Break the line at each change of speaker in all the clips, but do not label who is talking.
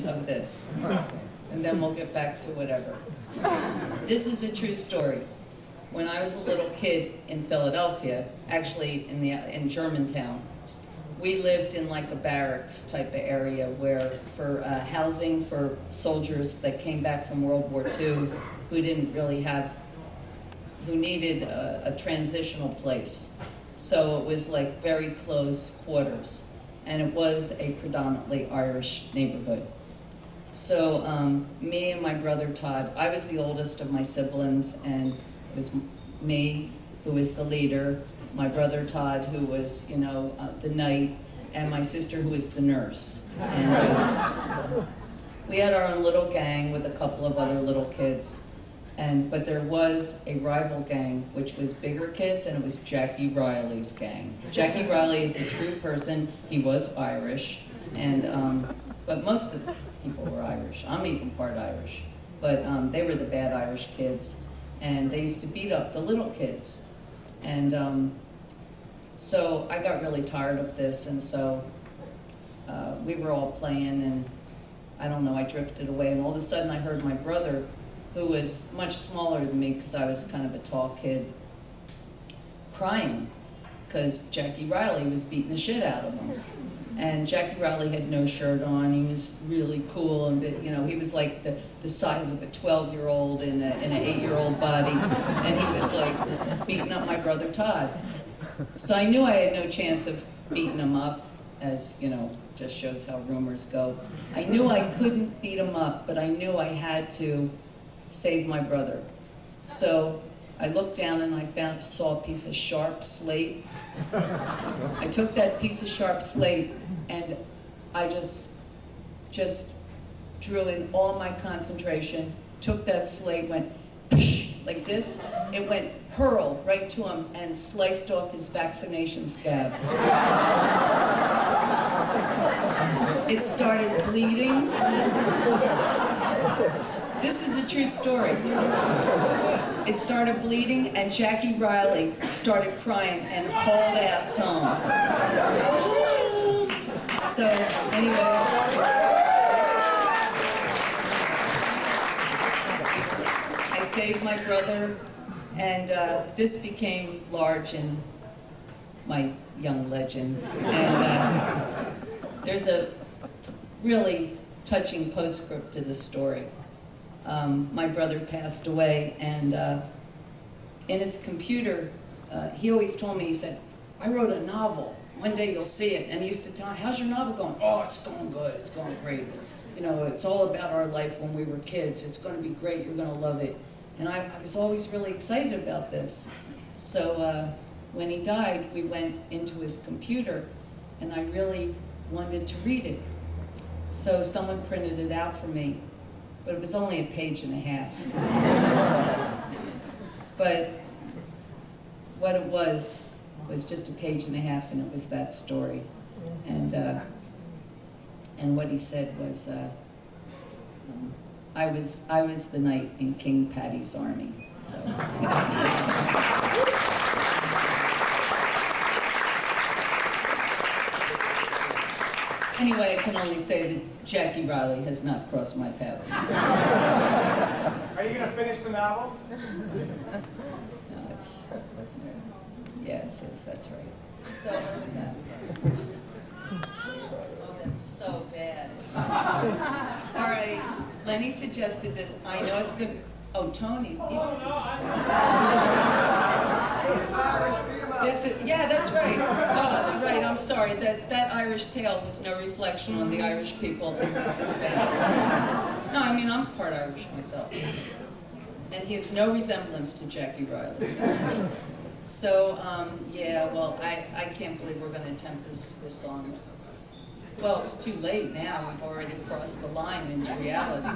version of this, and then we'll get back to whatever. This is a true story. When I was a little kid in Philadelphia, actually in Germantown, we lived in like a barracks type of area where for housing for soldiers that came back from World War II who didn't really have, who needed a transitional place. So it was like very close quarters, and it was a predominantly Irish neighborhood. So me and my brother Todd, I was the oldest of my siblings, and it was me who was the leader, my brother Todd who was, you know, the knight, and my sister who was the nurse. And we had our own little gang with a couple of other little kids, but there was a rival gang which was bigger kids, and it was Jackie Reilly's gang. Jackie Reilly is a true person. He was Irish, and but most of the people were Irish. I'm even part Irish, but they were the bad Irish kids, and they used to beat up the little kids. And so I got really tired of this, and so we were all playing, and I don't know, I drifted away, and all of a sudden I heard my brother, who was much smaller than me because I was kind of a tall kid, crying because Jackie Reilly was beating the shit out of him. And Jackie Reilly had no shirt on. He was really cool, and you know, he was like the size of a 12-year-old in an 8-year-old body, and he was like beating up my brother Todd. So I knew I had no chance of beating him up, as you know, just shows how rumors go. I knew I couldn't beat him up, but I knew I had to save my brother. So I looked down and I saw a piece of sharp slate. I took that piece of sharp slate and I just drew in all my concentration, took that slate, went like this. It went hurled right to him and sliced off his vaccination scab. It started bleeding. This is a true story. It started bleeding, and Jackie Reilly started crying and hauled ass home. So, anyway. I saved my brother, and this became large in my young legend. And there's a really touching postscript to this story. My brother passed away, and in his computer, he always told me, he said, I wrote a novel, one day you'll see it. And he used to tell me, how's your novel going? Oh, it's going good, it's going great. You know, it's all about our life when we were kids. It's going to be great, you're going to love it. And I was always really excited about this. So when he died, we went into his computer, and I really wanted to read it. So someone printed it out for me. But it was only a page and a half. But what it was just a page and a half, and it was that story. And what he said was, I was the knight in King Patti's army. So. Anyway, I can only say that Jackie Reilly has not crossed my paths.
Are you going to finish the novel?
No, yeah, it says that's right. So, oh, that's so bad. All right, Lenny suggested this. I know it's good. Oh, Tony. Yeah, that's right. Oh, right, I'm sorry. That Irish tale was no reflection on the Irish people. No, I mean, I'm part Irish myself. And he has no resemblance to Jackie Reilly. That's for sure. So, yeah, well, I can't believe we're going to attempt this song. Well, it's too late now. We've already crossed the line into reality.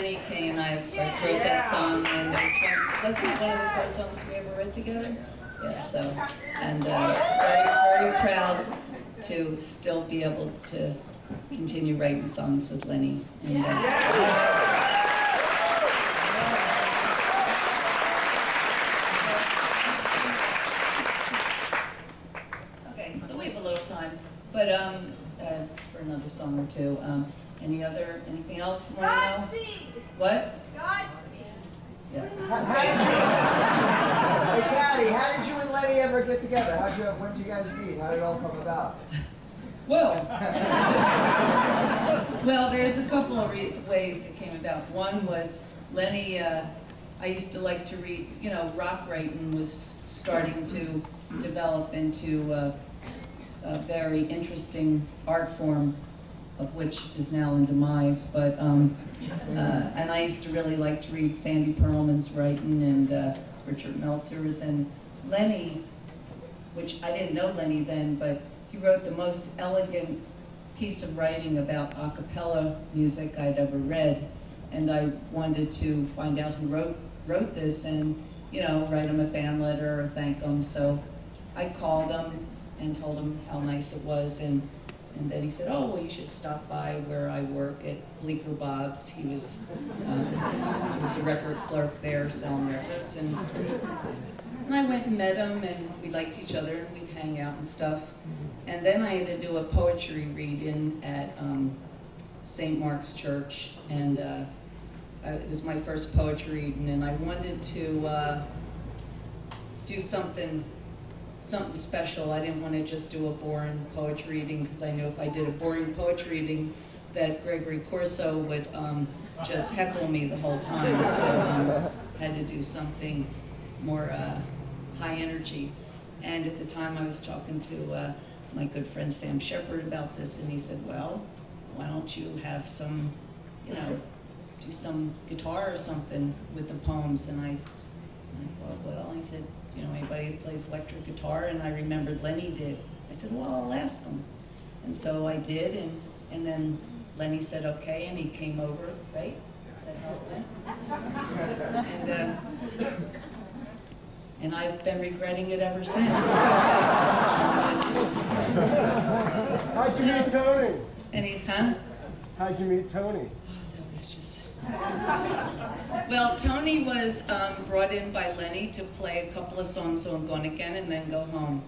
Lenny, Kay, and I, of course, wrote that song, and wasn't it one of the first songs we ever wrote together? Yeah, so, and very, very proud to still be able to continue writing songs with Lenny. And, okay, so we have a little time, but for another song or two. Anything else you want to know?
Godspeed!
What?
Godspeed!
Yeah.
Hey, Patti, how did you and Lenny ever get together? When did you guys meet? How did it all come about?
Well, well, there's a couple of ways it came about. One was Lenny, I used to like to read, rock writing was starting to develop into a very interesting art form, of which is now in demise, but, and I used to really like to read Sandy Perlman's writing and Richard Meltzer's, and Lenny, which I didn't know Lenny then, but he wrote the most elegant piece of writing about a cappella music I'd ever read, and I wanted to find out who wrote this and, write him a fan letter or thank him, so I called him and told him how nice it was, and then he said, oh, well, you should stop by where I work at Bleecker Bob's. He was a record clerk there selling records. And I went and met him, and we liked each other, and we'd hang out and stuff. And then I had to do a poetry reading at St. Mark's Church, and it was my first poetry reading, and I wanted to do something special. I didn't want to just do a boring poetry reading, because I knew if I did a boring poetry reading that Gregory Corso would just heckle me the whole time, so had to do something more high energy. And at the time I was talking to my good friend Sam Shepard about this, and he said, well, why don't you have some, do some guitar or something with the poems? And I thought, well, he said, anybody who plays electric guitar? And I remembered Lenny did. I said, well, I'll ask him. And so I did, and then Lenny said okay, and he came over, right? Is that how it went? And I've been regretting it ever since.
How'd you meet Tony?
How'd
you meet Tony?
That was just... Well, Tony was brought in by Lenny to play a couple of songs on Gone Again and then go home.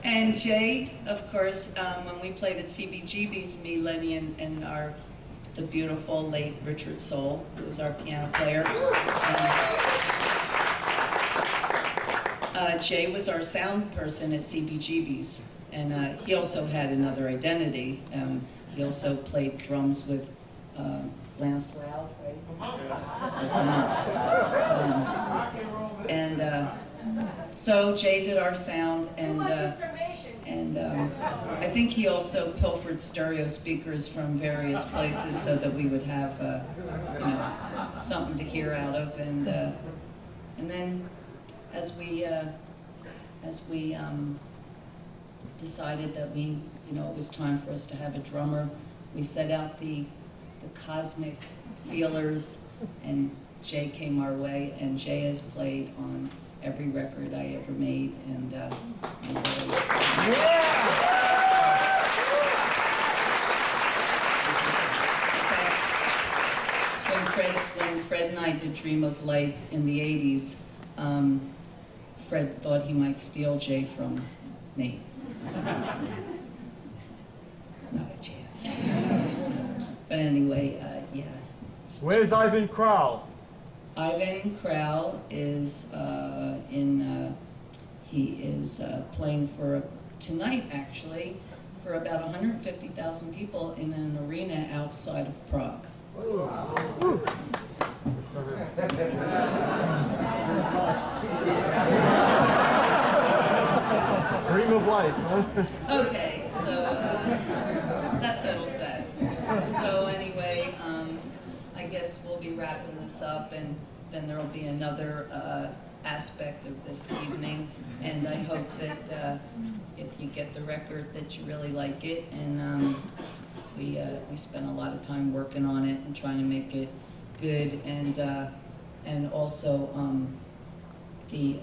And Jay, of course, when we played at CBGB's, me, Lenny, and the beautiful late Richard Soul, who was our piano player. Jay was our sound person at CBGB's, and he also had another identity. He also played drums with Lance Loud, right? So Jay did our sound, and I think he also pilfered stereo speakers from various places so that we would have, something to hear out of. And then as we decided that it was time for us to have a drummer, we set out the cosmic feelers, and Jay came our way, and Jay has played on every record I ever made, and in fact, when Fred and I did Dream of Life in the 80s, Fred thought he might steal Jay from me. Not a chance. But anyway, yeah.
Where's Ivan Crowell?
Ivan Crowell is he is playing tonight actually, for about 150,000 people in an arena outside of Prague.
Dream of life, huh?
Okay, so that settles that. So anyway, I guess we'll be wrapping this up, and then there'll be another aspect of this evening, and I hope that if you get the record that you really like it, and we spent a lot of time working on it and trying to make it good, and also the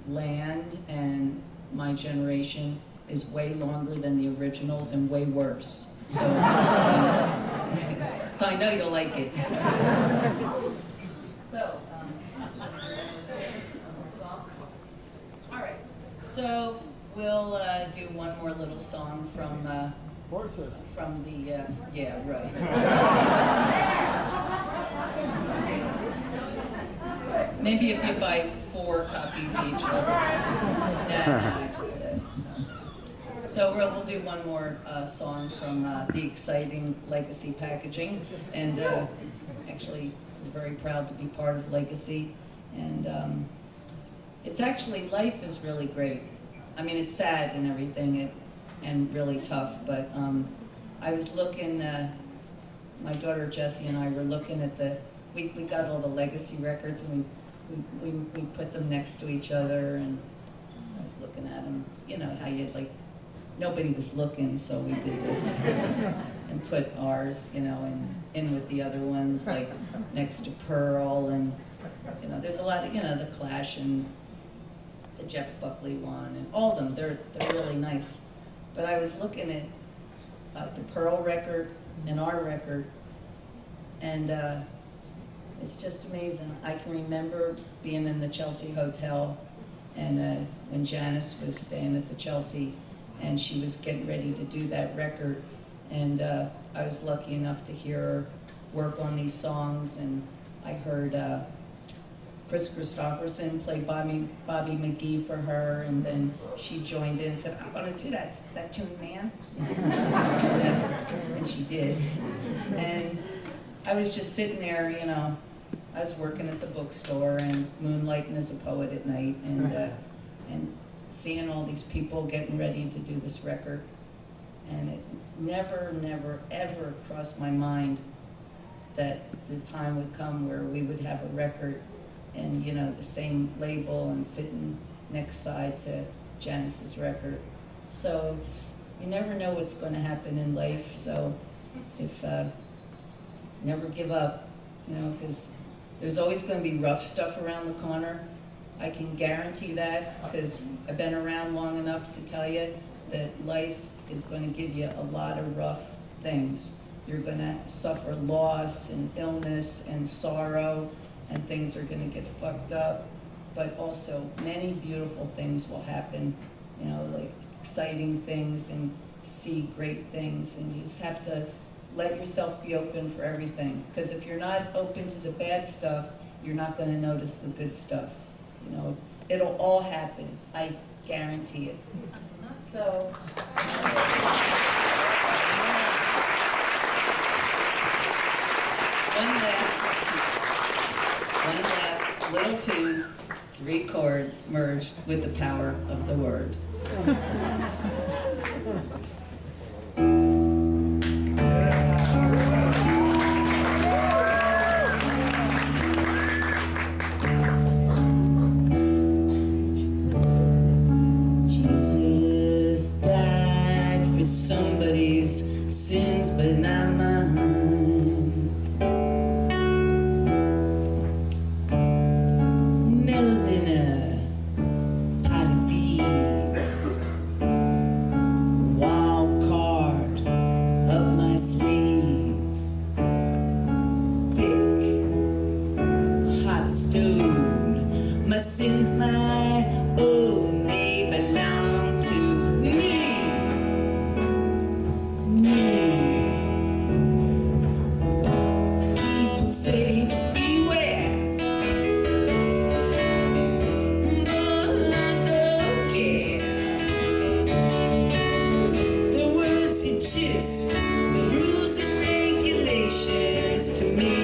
land and my generation is way longer than the originals and way worse. So, so I know you'll like it. So, all right. So we'll do one more little song from the yeah, right. Maybe if you buy 4 copies each. I just said. So we'll do one more song from the exciting Legacy Packaging, and actually I'm very proud to be part of Legacy, and it's actually, life is really great. I mean, it's sad and everything, and really tough, but I was looking, my daughter Jessie and I were looking at we got all the Legacy records, and we put them next to each other, and I was looking at them. You know how you nobody was looking, so we did this and put ours, in with the other ones, like next to Pearl, and there's a lot of the Clash and the Jeff Buckley one, and all of them. They're really nice. But I was looking at the Pearl record and our record, and it's just amazing. I can remember being in the Chelsea Hotel, and when Janice was staying at the Chelsea, and she was getting ready to do that record, and I was lucky enough to hear her work on these songs, and I heard Chris Christopherson play Bobby McGee for her, and then she joined in and said, "I'm going to do that tune, man." And she did. And I was just sitting there, I was working at the bookstore and moonlighting as a poet at night, and seeing all these people getting ready to do this record. And it never, ever crossed my mind that the time would come where we would have a record and, the same label and sitting next side to Janice's record. So you never know what's going to happen in life. So if never give up, because there's always going to be rough stuff around the corner. I can guarantee that, because I've been around long enough to tell you that life is going to give you a lot of rough things. You're going to suffer loss and illness and sorrow, and things are going to get fucked up. But also, many beautiful things will happen, like exciting things, and see great things. And you just have to let yourself be open for everything. Because if you're not open to the bad stuff, you're not going to notice the good stuff. It'll all happen. I guarantee it. So. One last little tune, 3 chords merged with the power of the word. Jesus died for somebody's sins, but not mine. My sins, my own, they belong to me. People say, beware, but I don't care. The words are just rules and regulations to me.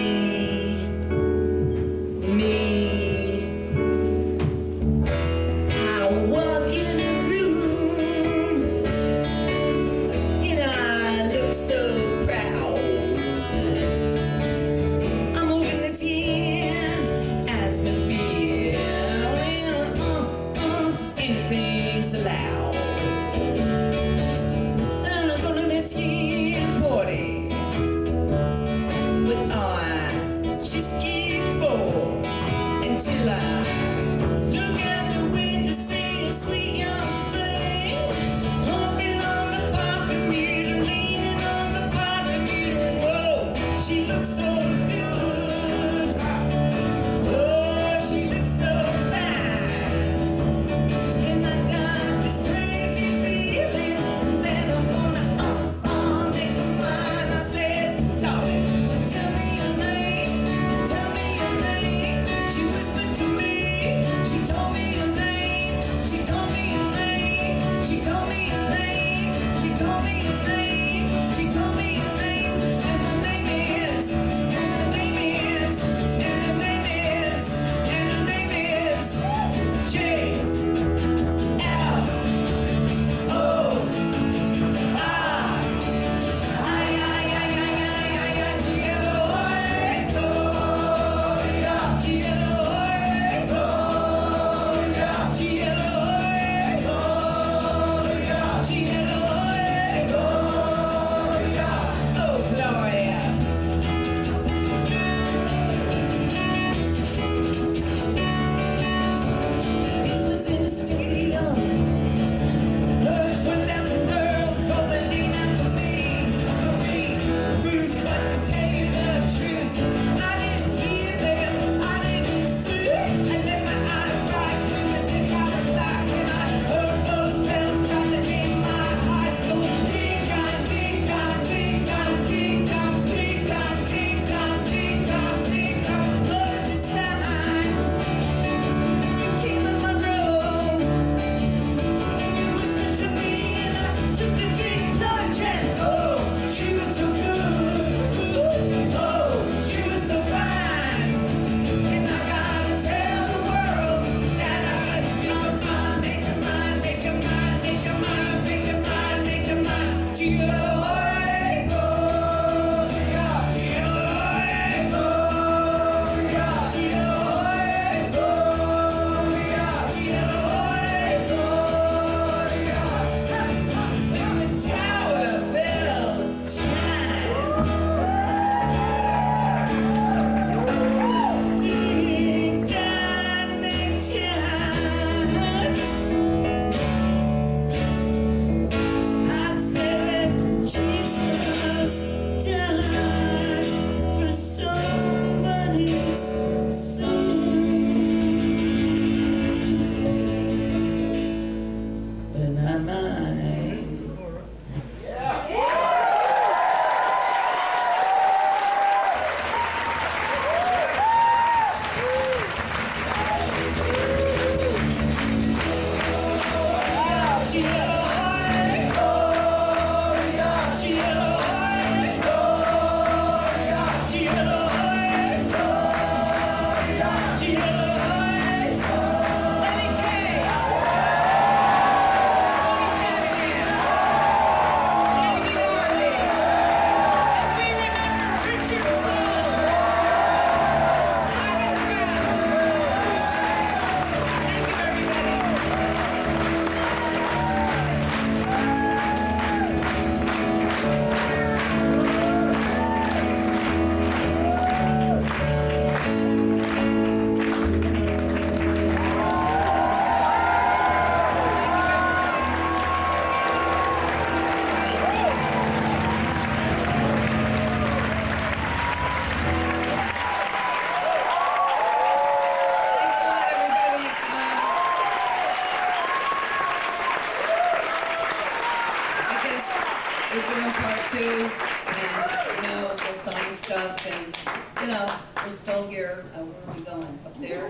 too, and, you know, we'll sign stuff, and, you know, we're still here. Where are we going? Up there?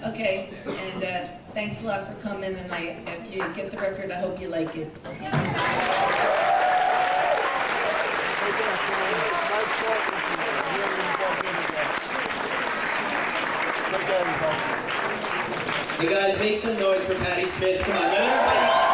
Okay, and thanks a lot for coming, and if you get the record, I hope you like it.
You guys make some noise for Patti Smith. Come on, let everybody.